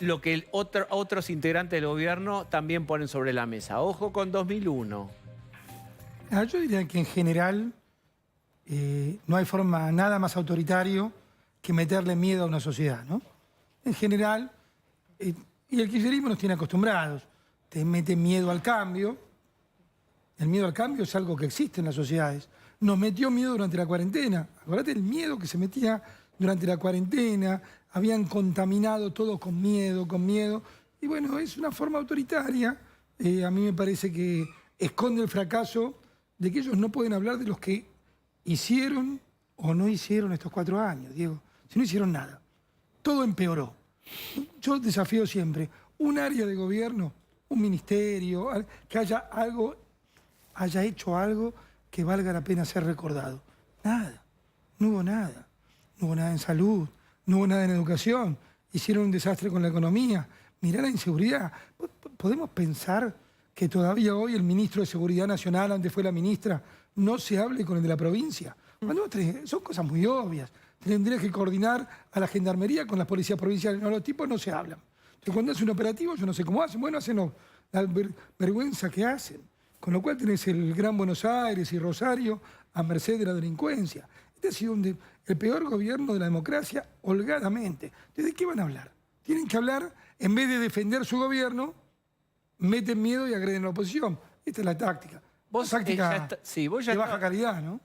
lo que otros integrantes del gobierno también ponen sobre la mesa. Ojo con 2001. Yo diría que en general no hay forma nada más autoritario que meterle miedo a una sociedad, ¿no? En general, y el kirchnerismo nos tiene acostumbrados, te mete miedo al cambio. El miedo al cambio es algo que existe en las sociedades. Nos metió miedo durante la cuarentena. Acordate el miedo que se metía durante la cuarentena, habían contaminado todo con miedo, con miedo. Y bueno, es una forma autoritaria. A mí me parece que esconde el fracaso de que ellos no pueden hablar de los que hicieron o no hicieron estos 4 años, Diego. Si no hicieron nada. Todo empeoró. Yo desafío siempre un área de gobierno, un ministerio, que haya hecho algo que valga la pena ser recordado. Nada. No hubo nada. No hubo nada en salud, no hubo nada en educación. Hicieron un desastre con la economía. Mirá la inseguridad. ¿Podemos pensar que todavía hoy el ministro de Seguridad Nacional, antes fue la ministra, no se hable con el de la provincia? Son cosas muy obvias. Tendrías que coordinar a la gendarmería con las policías provinciales. No, los tipos no se hablan. Entonces, cuando hacen un operativo, yo no sé cómo hacen. Bueno, hacen la vergüenza que hacen. Con lo cual tenés el Gran Buenos Aires y Rosario a merced de la delincuencia. Este ha sido el peor gobierno de la democracia, holgadamente. ¿De qué van a hablar? Tienen que hablar, en vez de defender su gobierno, meten miedo y agreden a la oposición. Esta es la táctica. Táctica de baja calidad, ¿no?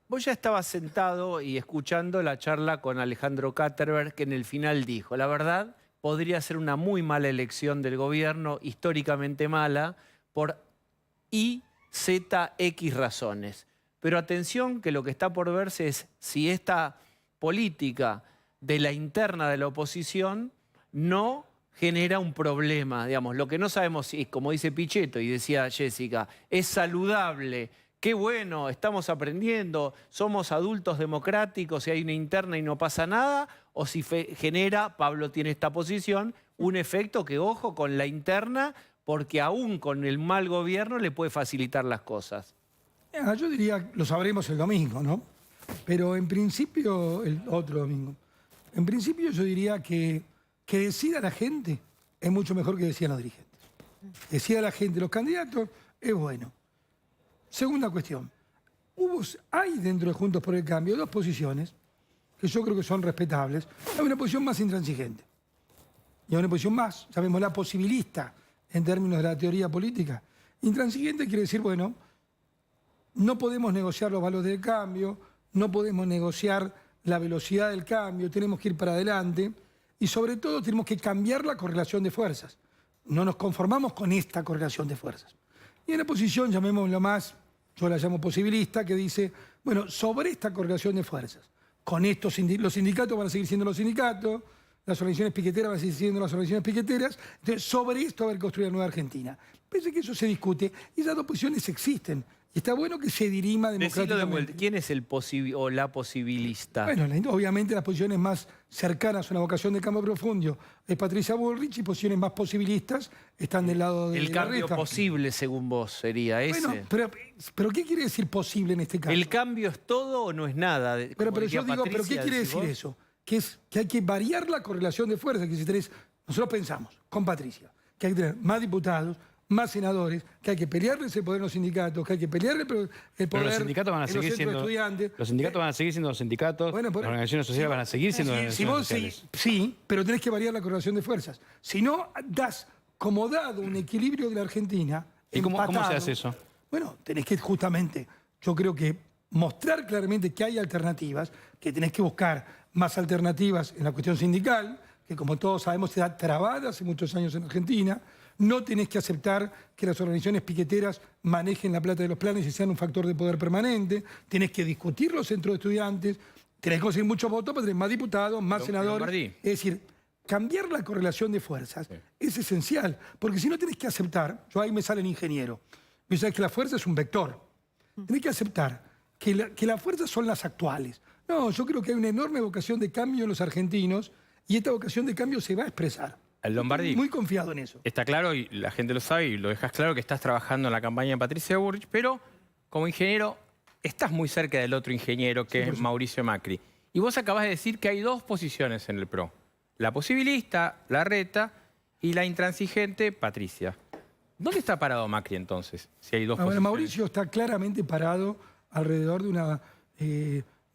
Vos ya estabas sentado y escuchando la charla con Alejandro Katterberg, que en el final dijo, la verdad, podría ser una muy mala elección del gobierno, históricamente mala, por Y, Z, X razones. Pero atención, que lo que está por verse es si esta política de la interna de la oposición no genera un problema. Digamos, lo que no sabemos si, como dice Pichetto y decía Jessica, es saludable. Qué bueno, estamos aprendiendo, somos adultos democráticos y hay una interna y no pasa nada, o si genera, Pablo tiene esta posición, un efecto que, ojo, con la interna, porque aún con el mal gobierno le puede facilitar las cosas. Yo diría, lo sabremos el domingo, ¿no? Pero en principio, el otro domingo, en principio yo diría que decida la gente es mucho mejor que decidan los dirigentes. Decida la gente, los candidatos, es bueno. Segunda cuestión, hay dentro de Juntos por el Cambio 2 posiciones que yo creo que son respetables. Hay una posición más intransigente y hay una posición más, llamémosla posibilista en términos de la teoría política. Intransigente quiere decir, bueno, no podemos negociar los valores del cambio, no podemos negociar la velocidad del cambio, tenemos que ir para adelante y sobre todo tenemos que cambiar la correlación de fuerzas. No nos conformamos con esta correlación de fuerzas. Y en la posición, llamémoslo más, yo la llamo posibilista, que dice, bueno, sobre esta correlación de fuerzas, con estos los sindicatos van a seguir siendo los sindicatos, las organizaciones piqueteras van a seguir siendo las organizaciones piqueteras, entonces sobre esto haber construido la nueva Argentina. Pensé que eso se discute y esas dos posiciones existen. Y está bueno que se dirima democráticamente. ¿Quién es el o la posibilista? Bueno, obviamente las posiciones más cercanas a una vocación de cambio profundo es Patricia Bullrich y posiciones más posibilistas están del lado de el cambio posible, según vos, sería ese. Bueno, pero ¿qué quiere decir posible en este caso? ¿El cambio es todo o no es nada? Pero yo digo, ¿pero qué quiere decir eso? Que hay que variar la correlación de fuerzas. Que si nosotros pensamos con Patricia que hay que tener más diputados, más senadores, que hay que pelearles el poder a los sindicatos, que hay que pelearle el poder pero los sindicatos van a seguir siendo estudiantes. Los sindicatos van a seguir siendo los sindicatos, las organizaciones sociales van a seguir siendo las organizaciones sociales. Sí, pero tenés que variar la correlación de fuerzas. Si no, das como dado un equilibrio de la Argentina. ¿Y cómo se hace eso? Bueno, tenés que justamente, yo creo que mostrar claramente que hay alternativas, que tenés que buscar más alternativas en la cuestión sindical, que como todos sabemos está trabada hace muchos años en Argentina. No tenés que aceptar que las organizaciones piqueteras manejen la plata de los planes y sean un factor de poder permanente. Tenés que discutir los centros de estudiantes. Tenés que conseguir muchos votos para tener más diputados, más senadores. Es decir, cambiar la correlación de fuerzas es esencial. Porque si no tenés que aceptar, yo ahí me sale el ingeniero, me dice que la fuerza es un vector. Tenés que aceptar que las fuerzas son las actuales. No, yo creo que hay una enorme vocación de cambio en los argentinos y esta vocación de cambio se va a expresar. El Lombardi, muy confiado en eso. Está claro, y la gente lo sabe, y lo dejas claro, que estás trabajando en la campaña de Patricia Bullrich, pero como ingeniero estás muy cerca del otro ingeniero, que es Mauricio Macri. Y vos acabás de decir que hay 2 posiciones en el PRO. la posibilista, Larreta, y la intransigente, Patricia. ¿Dónde está parado Macri entonces? Si hay dos posiciones. Mauricio está claramente parado alrededor de una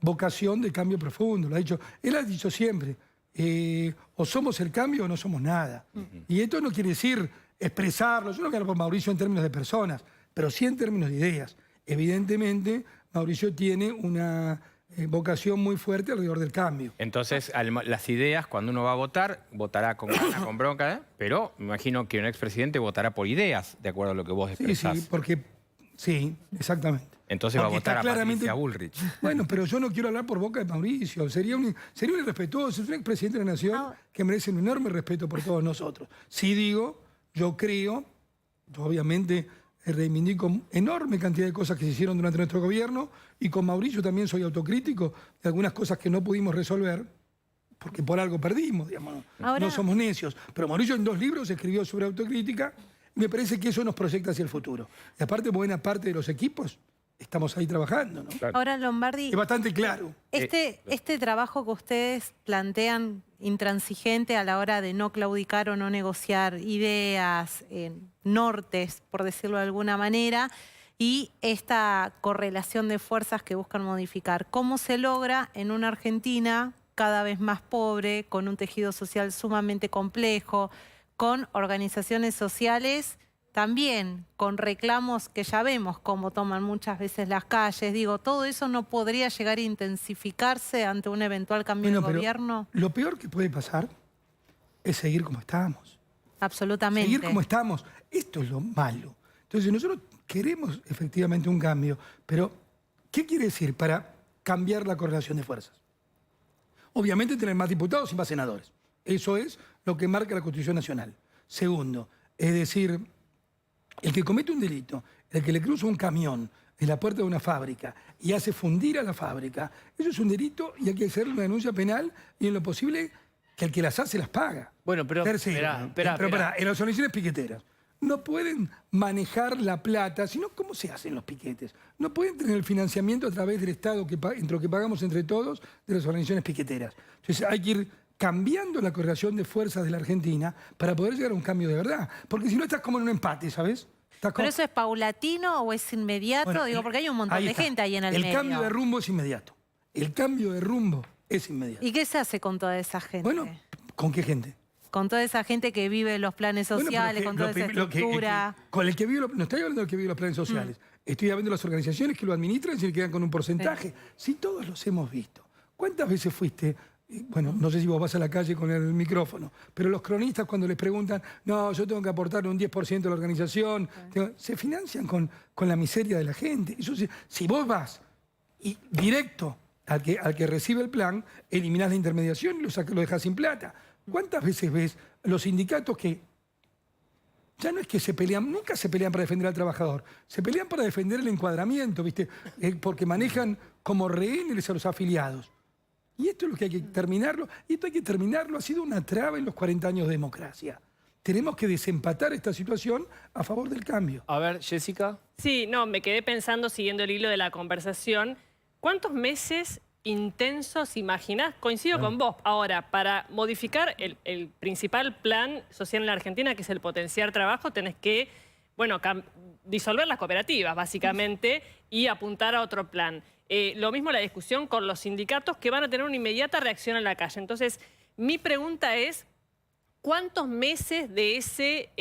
vocación de cambio profundo. Lo ha dicho, él ha dicho siempre, o somos el cambio o no somos nada. Y esto no quiere decir expresarlo. Yo no quiero por Mauricio en términos de personas, pero sí en términos de ideas. Evidentemente, Mauricio tiene una vocación muy fuerte alrededor del cambio. Entonces, las ideas, cuando uno va a votar, votará con gana, con bronca, pero me imagino que un expresidente votará por ideas, de acuerdo a lo que vos expresás. Sí, exactamente. Entonces va a votar a claramente Patricia Bullrich. Bueno, pero yo no quiero hablar por boca de Mauricio. Sería un irrespetuoso. Es un expresidente de la Nación que merece un enorme respeto por todos nosotros. Sí digo, yo creo, yo obviamente reivindico enorme cantidad de cosas que se hicieron durante nuestro gobierno y con Mauricio también soy autocrítico de algunas cosas que no pudimos resolver porque por algo perdimos, digamos. No somos necios. Pero Mauricio en 2 libros escribió sobre autocrítica y me parece que eso nos proyecta hacia el futuro. Y aparte, buena parte de los equipos estamos ahí trabajando, ¿no? Claro. Ahora, Lombardi... Es bastante claro. Este trabajo que ustedes plantean intransigente a la hora de no claudicar o no negociar ideas, nortes, por decirlo de alguna manera, y esta correlación de fuerzas que buscan modificar. ¿Cómo se logra en una Argentina cada vez más pobre, con un tejido social sumamente complejo, con organizaciones sociales también con reclamos que ya vemos cómo toman muchas veces las calles? Digo, ¿todo eso no podría llegar a intensificarse ante un eventual cambio de gobierno? Lo peor que puede pasar es seguir como estamos. Absolutamente. Seguir como estamos. Esto es lo malo. Entonces nosotros queremos efectivamente un cambio, pero ¿qué quiere decir para cambiar la correlación de fuerzas? Obviamente tener más diputados y más senadores. Eso es lo que marca la Constitución Nacional. Segundo, es decir, el que comete un delito, el que le cruza un camión en la puerta de una fábrica y hace fundir a la fábrica, eso es un delito y hay que hacer una denuncia penal y en lo posible que el que las hace las paga. Bueno, pero Tercero, en las organizaciones piqueteras no pueden manejar la plata, sino ¿cómo se hacen los piquetes? No pueden tener el financiamiento a través del Estado entre lo que pagamos entre todos de las organizaciones piqueteras. Entonces hay que ir cambiando la correlación de fuerzas de la Argentina para poder llegar a un cambio de verdad. Porque si no estás como en un empate, ¿sabes? ¿Pero eso es paulatino o es inmediato? Bueno, digo, porque hay un montón de gente ahí en el medio. El cambio de rumbo es inmediato. El cambio de rumbo es inmediato. ¿Y qué se hace con toda esa gente? Bueno, ¿con qué gente? Con toda esa gente que vive los planes sociales, con toda esa estructura. Con el que vive, no estoy hablando del que vive los planes sociales. Estoy hablando de las organizaciones que lo administran y se quedan con un porcentaje. Sí. Si todos los hemos visto. ¿Cuántas veces fuiste? Bueno, no sé si vos vas a la calle con el micrófono, pero los cronistas cuando les preguntan, no, yo tengo que aportar un 10% de la organización, se financian con la miseria de la gente. Eso, si vos vas y directo al que recibe el plan, eliminás la intermediación y lo dejás sin plata. ¿Cuántas veces ves los sindicatos que ya no es que se pelean, nunca se pelean para defender al trabajador, se pelean para defender el encuadramiento, ¿viste? Porque manejan como rehenes a los afiliados? Y esto es lo que hay que terminarlo. Y esto hay que terminarlo. Ha sido una traba en los 40 años de democracia. Tenemos que desempatar esta situación a favor del cambio. A ver, Jessica. Sí, no, me quedé pensando, siguiendo el hilo de la conversación, ¿cuántos meses intensos imaginás? Coincido con vos. Ahora, para modificar el principal plan social en la Argentina, que es el potenciar trabajo, tenés que, bueno, disolver las cooperativas, básicamente, y apuntar a otro plan. Lo mismo la discusión con los sindicatos que van a tener una inmediata reacción en la calle. Entonces, mi pregunta es, ¿cuántos meses de ese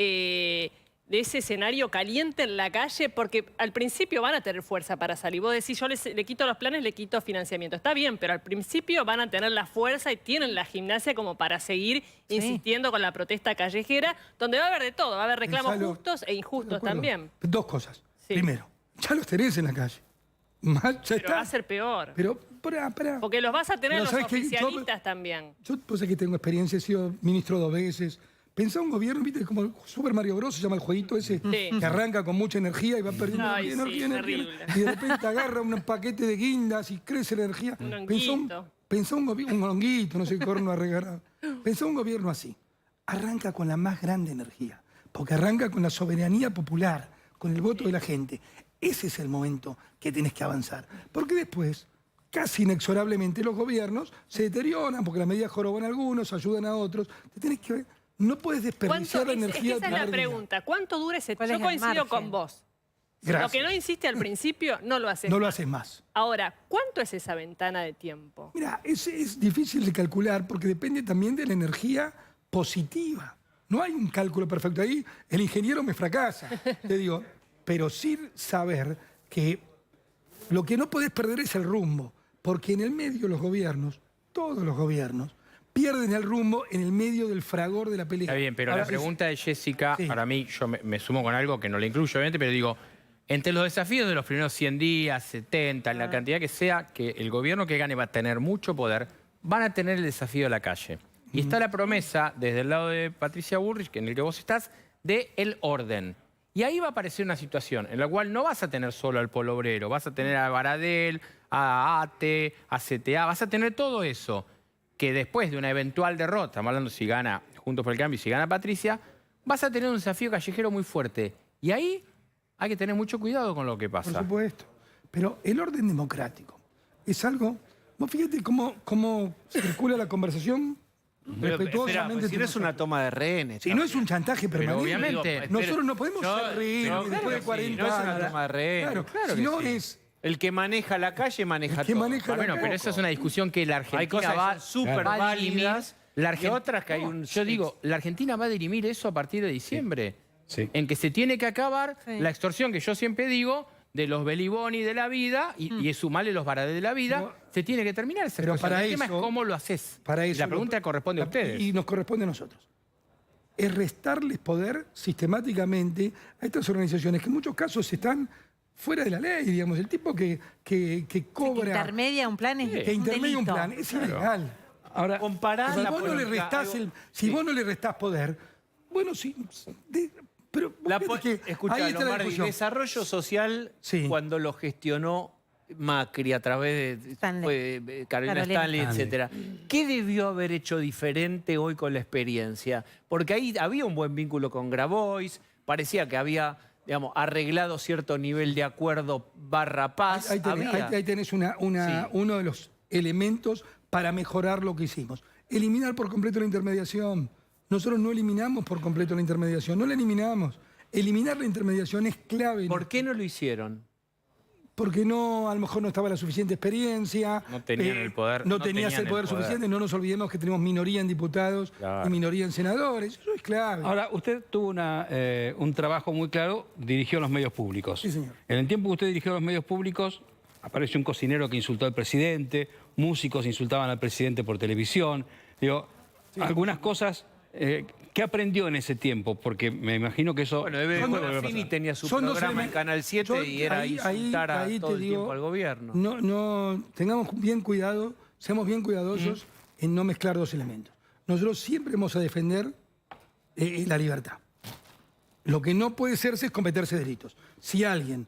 escenario caliente en la calle? Porque al principio van a tener fuerza para salir. Vos decís, yo le quito los planes, le quito financiamiento. Está bien, pero al principio van a tener la fuerza y tienen la gimnasia como para seguir insistiendo con la protesta callejera, donde va a haber de todo. Va a haber reclamos justos e injustos también. 2 cosas. Sí. Primero, ya los tenés en la calle. Pero va a ser peor. Pero, porque los vas a tener los oficialistas también. Yo sé que tengo experiencia, he sido ministro 2 veces. Pensá un gobierno, viste, como Super Mario Bros. Se llama el jueguito ese, que arranca con mucha energía y va perdiendo energía. Y de repente agarra un paquete de guindas y crece la energía. Un honguito. Pensá un honguito, no sé qué corno arreglar. Pensá un gobierno así. Arranca con la más grande energía, porque arranca con la soberanía popular, con el voto de la gente. Ese es el momento que tenés que avanzar. Porque después casi inexorablemente los gobiernos se deterioran porque las medidas joroban a algunos, ayudan a otros. Te tenés que, no puedes desperdiciar la energía. Esa es la pregunta. ¿Cuánto dura ese ¿Cuál Yo es el coincido margen? con vos. Gracias. Lo que no insiste al principio, no lo haces. No lo haces más. Ahora, ¿cuánto es esa ventana de tiempo? Mira, es difícil de calcular porque depende también de la energía positiva. No hay un cálculo perfecto ahí. El ingeniero me fracasa, te digo. Pero sí saber que lo que no podés perder es el rumbo. Porque en el medio los gobiernos, todos los gobiernos, pierden el rumbo en el medio del fragor de la pelea. Está bien, pero Ahora, la pregunta de Jessica, Sí. para mí, yo me sumo con algo que no le incluyo, obviamente, pero digo, entre los desafíos de los primeros 100 días, 70, la cantidad que sea, que el gobierno que gane va a tener mucho poder, van a tener el desafío de la calle. Y está la promesa, desde el lado de Patricia Bullrich, en el que vos estás, de el orden. Y ahí va a aparecer una situación en la cual no vas a tener solo al polo obrero, vas a tener a Baradel, a ATE, a CTA, vas a tener todo eso, que después de una eventual derrota, estamos hablando si gana Juntos por el Cambio y si gana Patricia, vas a tener un desafío callejero muy fuerte. Y ahí hay que tener mucho cuidado con lo que Por pasa. supuesto. Pero el orden democrático es algo... Vos fíjate cómo circula la conversación Pero, respetuosamente. espera, pues, si no es entre una nosotros. toma de rehenes. Si no es un chantaje permanente. obviamente. Nosotros no podemos ser rehenes pero después claro de que 40 sí, no es una años. toma de rehenes. Claro, que si no sí. es... El que maneja la calle maneja El que todo. maneja la Bueno, pero esa es una discusión que la Argentina Hay cosas va que son súper va a dirimir. válidas y otras que hay No, un... Yo digo, la Argentina va a dirimir eso a partir de diciembre. Sí. En que se tiene que acabar Sí. la extorsión que yo siempre digo de los Beliboni de la vida y sumarle los Baradel de la vida. No. Se tiene que terminar esa Pero extorsión. para El tema eso- es cómo lo haces. Para Y eso la pregunta corresponde a ustedes. Y nos corresponde a nosotros. Es restarles poder sistemáticamente a estas organizaciones que en muchos casos están fuera de la ley, digamos. El tipo que cobra, Intermedia un plan es que un intermedia un delito. plan, es ilegal. Ahora, Comparás Si la vos no le política- restás si vos no le restás poder, bueno, sí, pero vos La fíjate que escucha, ahí está la Lombardi, discusión. desarrollo social Sí. cuando lo gestionó Macri a través de Stanley. Carolina Stanley, etcétera. ¿Qué debió haber hecho diferente hoy con la experiencia? Porque ahí había un buen vínculo con Grabois, parecía que había, digamos, arreglado cierto nivel de acuerdo barra paz. Ahí tenés, Había. ahí tenés Sí. uno de los elementos para mejorar lo que hicimos. Eliminar por completo la intermediación. Nosotros no eliminamos por completo la intermediación, no la eliminamos. Eliminar la intermediación es clave. ¿Por qué no lo hicieron? Porque no, a lo mejor no estaba la suficiente experiencia. No tenían el poder, No no tenías tenían el poder el poder. suficiente. No nos olvidemos que tenemos minoría en diputados Claro. y minoría en senadores. Eso es clave. ahora, usted tuvo un trabajo muy claro, dirigió los medios públicos. Sí, señor. En el tiempo que usted dirigió los medios públicos, apareció un cocinero que insultó al presidente, músicos insultaban al presidente por televisión. Digo, algunas cosas, ¿qué aprendió en ese tiempo? Porque me imagino que eso... Bueno, Eve Son- Bonafini tenía su Son dos programa en elementos. Canal 7 Yo y era insultar a ahí todo te el digo, tiempo al gobierno. No, tengamos bien cuidado, seamos bien cuidadosos en no mezclar dos elementos. Nosotros siempre vamos a defender la libertad. Lo que no puede hacerse es cometerse delitos. Si alguien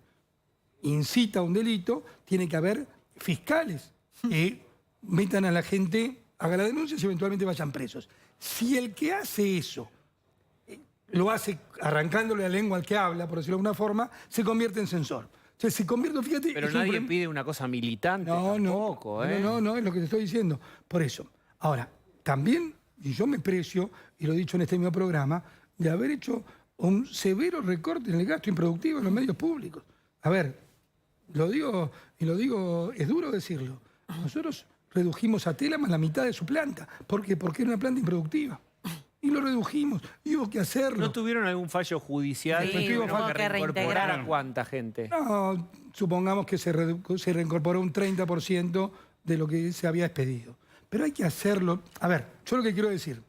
incita a un delito, tiene que haber fiscales que metan a la gente, hagan las denuncias y eventualmente vayan presos. Si el que hace eso lo hace arrancándole la lengua al que habla, por decirlo de alguna forma, se convierte en censor. O sea, se convierte, fíjate... Pero es un nadie problema- pide una cosa militante no, tampoco, ¿eh? no, es lo que te estoy diciendo. Por eso. Ahora, también, y yo me precio, y lo he dicho en este mismo programa, de haber hecho un severo recorte en el gasto improductivo en los medios públicos. A ver, lo digo, es duro decirlo. Nosotros redujimos a Telamas la mitad de su planta. ¿Por qué? Porque era una planta improductiva. Y lo redujimos, y hubo que hacerlo. ¿No tuvieron algún fallo judicial? Sí, ¿Tuvieron hubo que que reincorporar reintegrar. a cuánta gente? No, supongamos que se reincorporó un 30% de lo que se había expedido. Pero hay que hacerlo. A ver, yo lo que quiero decir,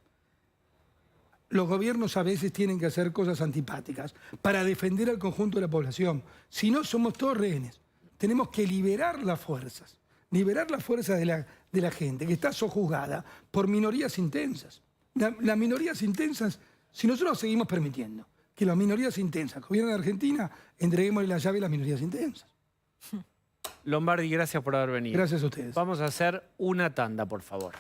los gobiernos a veces tienen que hacer cosas antipáticas para defender al conjunto de la población. Si no, somos todos rehenes. Tenemos que liberar las fuerzas de la gente que está sojuzgada por minorías intensas. Las minorías intensas, si nosotros seguimos permitiendo que las minorías intensas gobiernen Argentina, entreguémosle la llave a las minorías intensas. Lombardi, gracias por haber venido. Gracias a ustedes. Vamos a hacer una tanda, por favor.